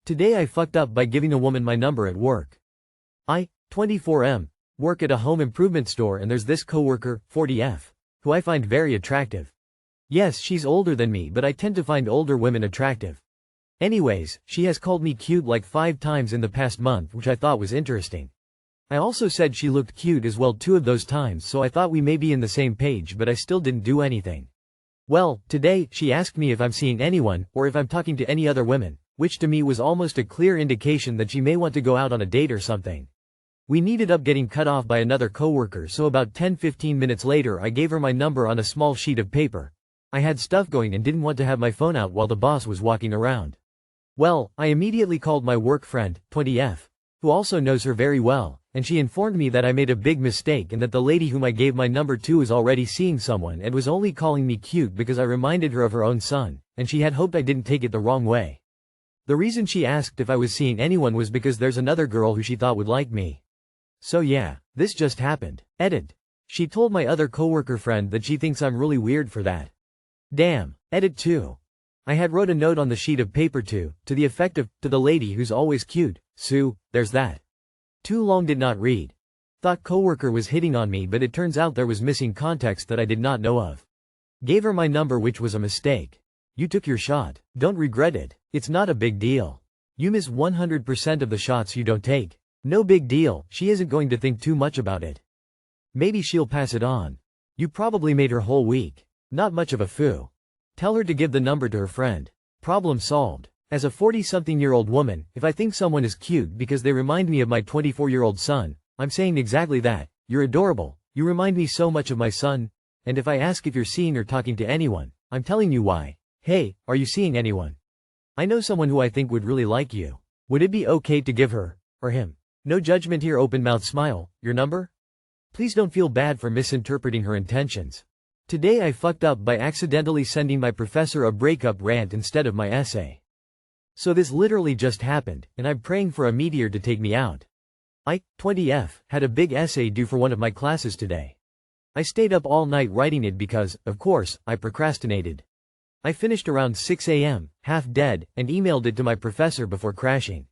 Today I fucked up by giving a woman my number at work. I, 24M, work at a home improvement store and there's this coworker, 40F, who I find very attractive. Yes, she's older than me, but I tend to find older women attractive. Anyways, she has called me cute like 5 times in the past month, which I thought was interesting. I also said she looked cute as well 2 of those times, so I thought we may be in the same page, but I still didn't do anything. Well, today, she asked me if I'm seeing anyone, or if I'm talking to any other women, which to me was almost a clear indication that she may want to go out on a date or something. We needed up getting cut off by another coworker, so about 10-15 minutes later I gave her my number on a small sheet of paper. I had stuff going and didn't want to have my phone out while the boss was walking around. Well, I immediately called my work friend, 20F, who also knows her very well, and she informed me that I made a big mistake and that the lady whom I gave my number to is already seeing someone and was only calling me cute because I reminded her of her own son, and she had hoped I didn't take it the wrong way. The reason she asked if I was seeing anyone was because there's another girl who she thought would like me. So yeah, this just happened. Edit. She told my other coworker friend that she thinks I'm really weird for that. Damn. Edit 2. I had wrote a note on the sheet of paper to the effect of, to the lady who's always cute, Sue, there's that. Too long did not read. Thought coworker was hitting on me, but it turns out there was missing context that I did not know of. Gave her my number, which was a mistake. You took your shot. Don't regret it. It's not a big deal. You miss 100% of the shots you don't take. No big deal, she isn't going to think too much about it. Maybe she'll pass it on. You probably made her whole week. Not much of a foo. Tell her to give the number to her friend. Problem solved. As a 40-something-year-old woman, if I think someone is cute because they remind me of my 24-year-old son, I'm saying exactly that. You're adorable. You remind me so much of my son. And if I ask if you're seeing or talking to anyone, I'm telling you why. Hey, are you seeing anyone? I know someone who I think would really like you. Would it be okay to give her, or him? No judgment here, open mouth smile, your number? Please don't feel bad for misinterpreting her intentions. Today I fucked up by accidentally sending my professor a breakup rant instead of my essay. So this literally just happened, and I'm praying for a meteor to take me out. I, 20F, had a big essay due for one of my classes today. I stayed up all night writing it because, of course, I procrastinated. I finished around 6 a.m., half dead, and emailed it to my professor before crashing.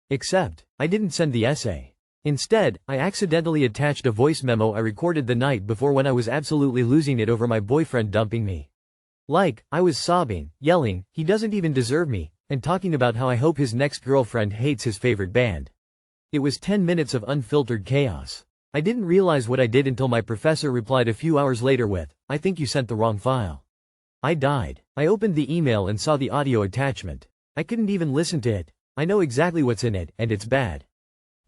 Except, I didn't send the essay. Instead, I accidentally attached a voice memo I recorded the night before when I was absolutely losing it over my boyfriend dumping me. Like, I was sobbing, yelling, he doesn't even deserve me, and talking about how I hope his next girlfriend hates his favorite band. It was 10 minutes of unfiltered chaos. I didn't realize what I did until my professor replied a few hours later with, I think you sent the wrong file. I died. I opened the email and saw the audio attachment. I couldn't even listen to it. I know exactly what's in it, and it's bad.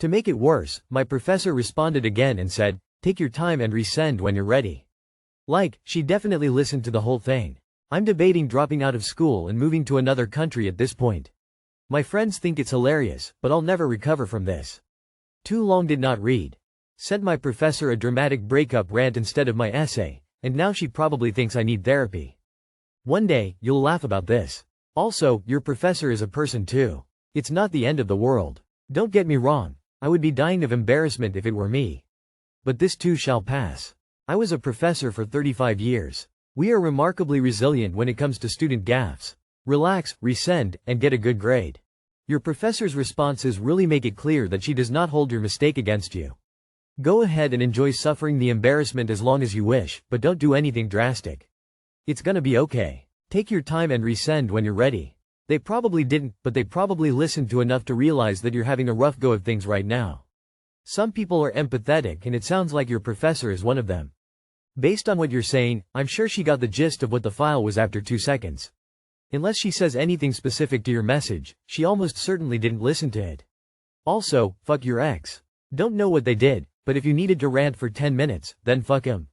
To make it worse, my professor responded again and said, take your time and resend when you're ready. Like, she definitely listened to the whole thing. I'm debating dropping out of school and moving to another country at this point. My friends think it's hilarious, but I'll never recover from this. Too long did not read. Sent my professor a dramatic breakup rant instead of my essay, and now she probably thinks I need therapy. One day, you'll laugh about this. Also, your professor is a person too. It's not the end of the world. Don't get me wrong. I would be dying of embarrassment if it were me. But this too shall pass. I was a professor for 35 years. We are remarkably resilient when it comes to student gaffes. Relax, resend, and get a good grade. Your professor's responses really make it clear that she does not hold your mistake against you. Go ahead and enjoy suffering the embarrassment as long as you wish, but don't do anything drastic. It's gonna be okay. Take your time and resend when you're ready. They probably didn't, but they probably listened to enough to realize that you're having a rough go of things right now. Some people are empathetic, and it sounds like your professor is one of them. Based on what you're saying, I'm sure she got the gist of what the file was after 2 seconds. Unless she says anything specific to your message, she almost certainly didn't listen to it. Also, fuck your ex. Don't know what they did, but if you needed to rant for 10 minutes, then fuck him.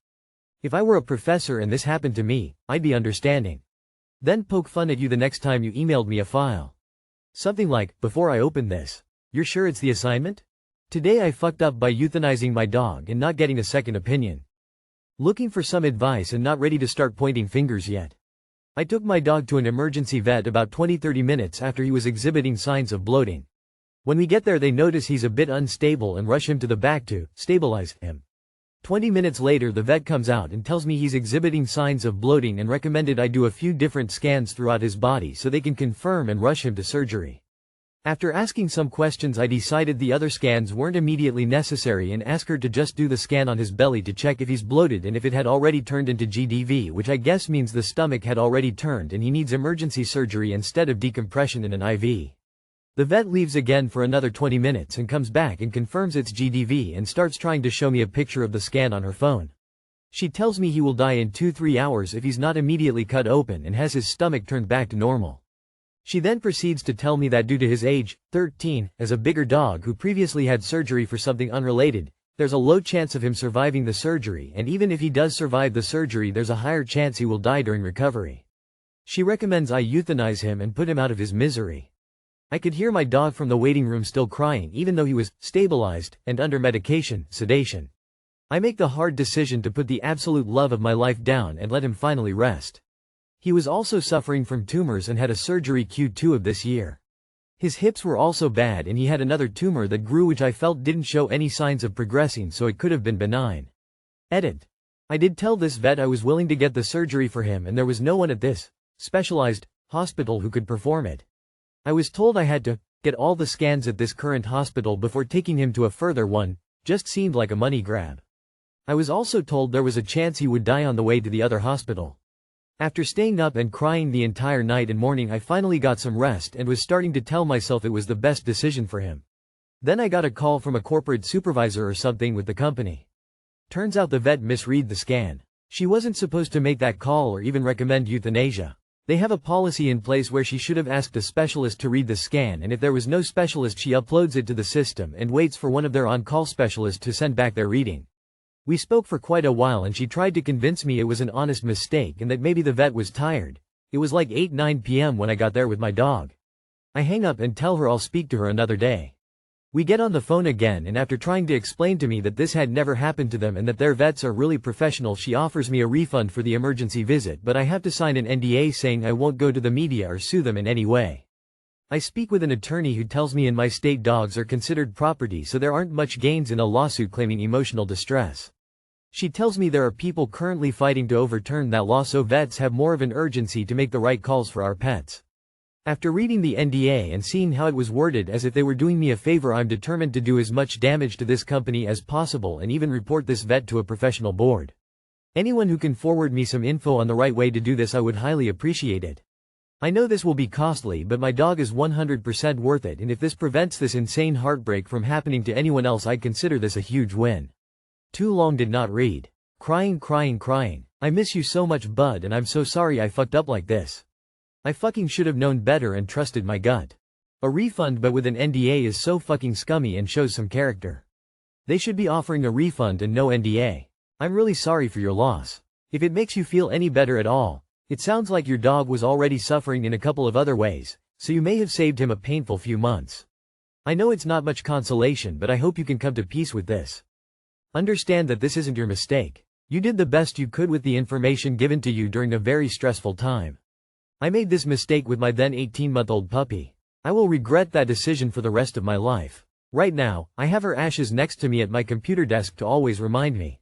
If I were a professor and this happened to me, I'd be understanding. Then poke fun at you the next time you emailed me a file. Something like, before I open this, you're sure it's the assignment? Today I fucked up by euthanizing my dog and not getting a second opinion. Looking for some advice and not ready to start pointing fingers yet. I took my dog to an emergency vet about 20-30 minutes after he was exhibiting signs of bloating. When we get there they notice he's a bit unstable and rush him to the back to stabilize him. 20 minutes later the vet comes out and tells me he's exhibiting signs of bloating and recommended I do a few different scans throughout his body so they can confirm and rush him to surgery. After asking some questions, I decided the other scans weren't immediately necessary and asked her to just do the scan on his belly to check if he's bloated and if it had already turned into GDV, which I guess means the stomach had already turned and he needs emergency surgery instead of decompression in an IV. The vet leaves again for another 20 minutes and comes back and confirms it's GDV and starts trying to show me a picture of the scan on her phone. She tells me he will die in 2-3 hours if he's not immediately cut open and has his stomach turned back to normal. She then proceeds to tell me that due to his age, 13, as a bigger dog who previously had surgery for something unrelated, there's a low chance of him surviving the surgery, and even if he does survive the surgery there's a higher chance he will die during recovery. She recommends I euthanize him and put him out of his misery. I could hear my dog from the waiting room still crying even though he was stabilized and under medication, sedation. I make the hard decision to put the absolute love of my life down and let him finally rest. He was also suffering from tumors and had a surgery Q2 of this year. His hips were also bad and he had another tumor that grew which I felt didn't show any signs of progressing, so it could have been benign. Edit. I did tell this vet I was willing to get the surgery for him and there was no one at this specialized hospital who could perform it. I was told I had to get all the scans at this current hospital before taking him to a further one, just seemed like a money grab. I was also told there was a chance he would die on the way to the other hospital. After staying up and crying the entire night and morning, I finally got some rest and was starting to tell myself it was the best decision for him. Then I got a call from a corporate supervisor or something with the company. Turns out the vet misread the scan. She wasn't supposed to make that call or even recommend euthanasia. They have a policy in place where she should have asked a specialist to read the scan, and if there was no specialist she uploads it to the system and waits for one of their on-call specialists to send back their reading. We spoke for quite a while and she tried to convince me it was an honest mistake and that maybe the vet was tired. It was like 8-9 p.m. when I got there with my dog. I hang up and tell her I'll speak to her another day. We get on the phone again and after trying to explain to me that this had never happened to them and that their vets are really professional, she offers me a refund for the emergency visit, but I have to sign an NDA saying I won't go to the media or sue them in any way. I speak with an attorney who tells me in my state dogs are considered property, so there aren't much gains in a lawsuit claiming emotional distress. She tells me there are people currently fighting to overturn that law, so vets have more of an urgency to make the right calls for our pets. After reading the NDA and seeing how it was worded as if they were doing me a favor, I'm determined to do as much damage to this company as possible and even report this vet to a professional board. Anyone who can forward me some info on the right way to do this, I would highly appreciate it. I know this will be costly, but my dog is 100% worth it, and if this prevents this insane heartbreak from happening to anyone else, I'd consider this a huge win. Too long did not read. Crying. I miss you so much, bud, and I'm so sorry I fucked up like this. I fucking should have known better and trusted my gut. A refund but with an NDA is so fucking scummy and shows some character. They should be offering a refund and no NDA. I'm really sorry for your loss. If it makes you feel any better at all, it sounds like your dog was already suffering in a couple of other ways, so you may have saved him a painful few months. I know it's not much consolation, but I hope you can come to peace with this. Understand that this isn't your mistake. You did the best you could with the information given to you during a very stressful time. I made this mistake with my then 18-month-old puppy. I will regret that decision for the rest of my life. Right now, I have her ashes next to me at my computer desk to always remind me.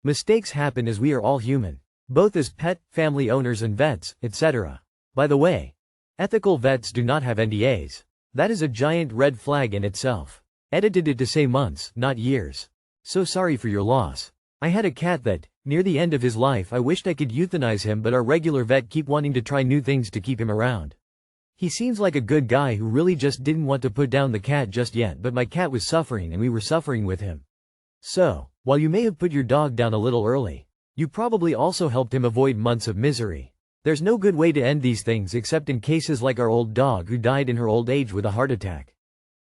Mistakes happen as we are all human. Both as pet, family owners and vets, etc. By the way, ethical vets do not have NDAs. That is a giant red flag in itself. Edited it to say months, not years. So sorry for your loss. I had a cat that, near the end of his life, I wished I could euthanize him, but our regular vet keep wanting to try new things to keep him around. He seems like a good guy who really just didn't want to put down the cat just yet, but my cat was suffering and we were suffering with him. So, while you may have put your dog down a little early, you probably also helped him avoid months of misery. There's no good way to end these things except in cases like our old dog who died in her old age with a heart attack.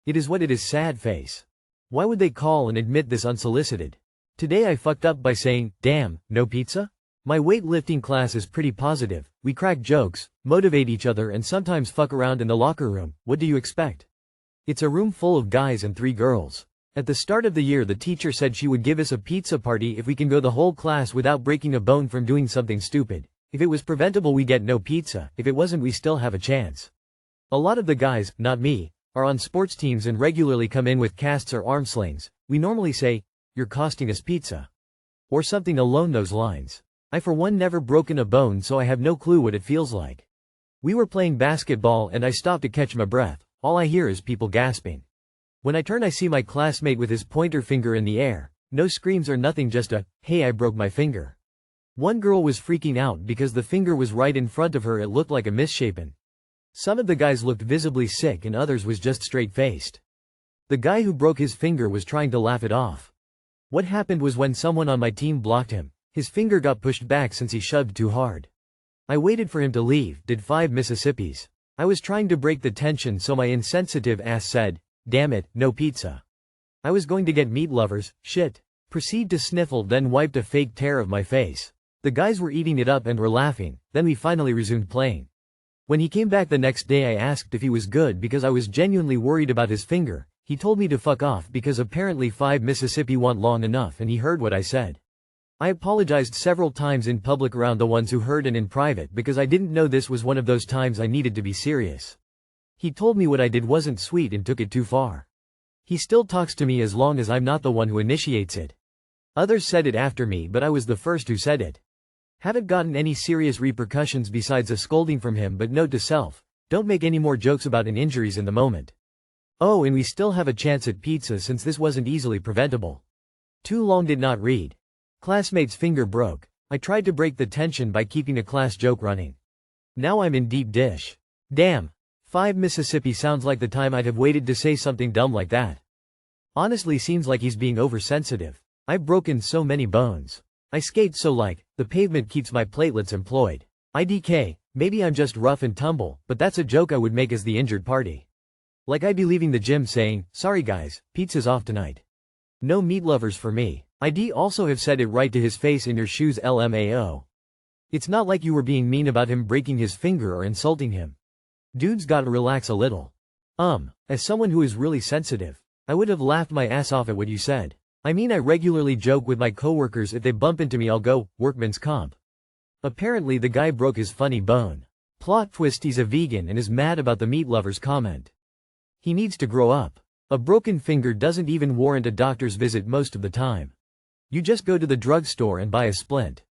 It is what it is, sad face. Why would they call and admit this unsolicited? Today I fucked up by saying, damn, no pizza? My weightlifting class is pretty positive. We crack jokes, motivate each other and sometimes fuck around in the locker room. What do you expect? It's a room full of guys and 3 girls. At the start of the year the teacher said she would give us a pizza party if we can go the whole class without breaking a bone from doing something stupid. If it was preventable we get no pizza, if it wasn't we still have a chance. A lot of the guys, not me, are on sports teams and regularly come in with casts or arm slings. We normally say, "You're costing us pizza." Or something along those lines. I for one never broken a bone, so I have no clue what it feels like. We were playing basketball and I stopped to catch my breath. All I hear is people gasping. When I turn I see my classmate with his pointer finger in the air. No screams or nothing, just a, "Hey, I broke my finger." One girl was freaking out because the finger was right in front of her. It looked like a misshapen. Some of the guys looked visibly sick and others was just straight-faced. The guy who broke his finger was trying to laugh it off. What happened was when someone on my team blocked him, his finger got pushed back since he shoved too hard. I waited for him to leave, did 5 Mississippis. I was trying to break the tension so my insensitive ass said, "Damn it, no pizza." I was going to get meat lovers, shit. Proceed to sniffle, then wiped a fake tear of my face. The guys were eating it up and were laughing, then we finally resumed playing. When he came back the next day I asked if he was good because I was genuinely worried about his finger. He told me to fuck off because apparently 5 Mississippi wasn't long enough and he heard what I said. I apologized several times in public around the ones who heard and in private because I didn't know this was one of those times I needed to be serious. He told me what I did wasn't sweet and took it too far. He still talks to me as long as I'm not the one who initiates it. Others said it after me, but I was the first who said it. Haven't gotten any serious repercussions besides a scolding from him, but note to self, don't make any more jokes about injuries in the moment. Oh, and we still have a chance at pizza since this wasn't easily preventable. Too long did not read. Classmate's finger broke. I tried to break the tension by keeping a class joke running. Now I'm in deep dish. Damn. 5 Mississippi sounds like the time I'd have waited to say something dumb like that. Honestly seems like he's being oversensitive. I've broken so many bones. I skate so like, the pavement keeps my platelets employed. IDK, maybe I'm just rough and tumble, but that's a joke I would make as the injured party. Like I'd be leaving the gym saying, "Sorry guys, pizza's off tonight. No meat lovers for me." I'd also have said it right to his face, "In your shoes LMAO. It's not like you were being mean about him breaking his finger or insulting him. Dudes gotta relax a little." As someone who is really sensitive, I would have laughed my ass off at what you said. I mean, I regularly joke with my coworkers if they bump into me I'll go, "Workman's comp." Apparently the guy broke his funny bone. Plot twist, he's a vegan and is mad about the meat lovers comment. He needs to grow up. A broken finger doesn't even warrant a doctor's visit most of the time. You just go to the drugstore and buy a splint.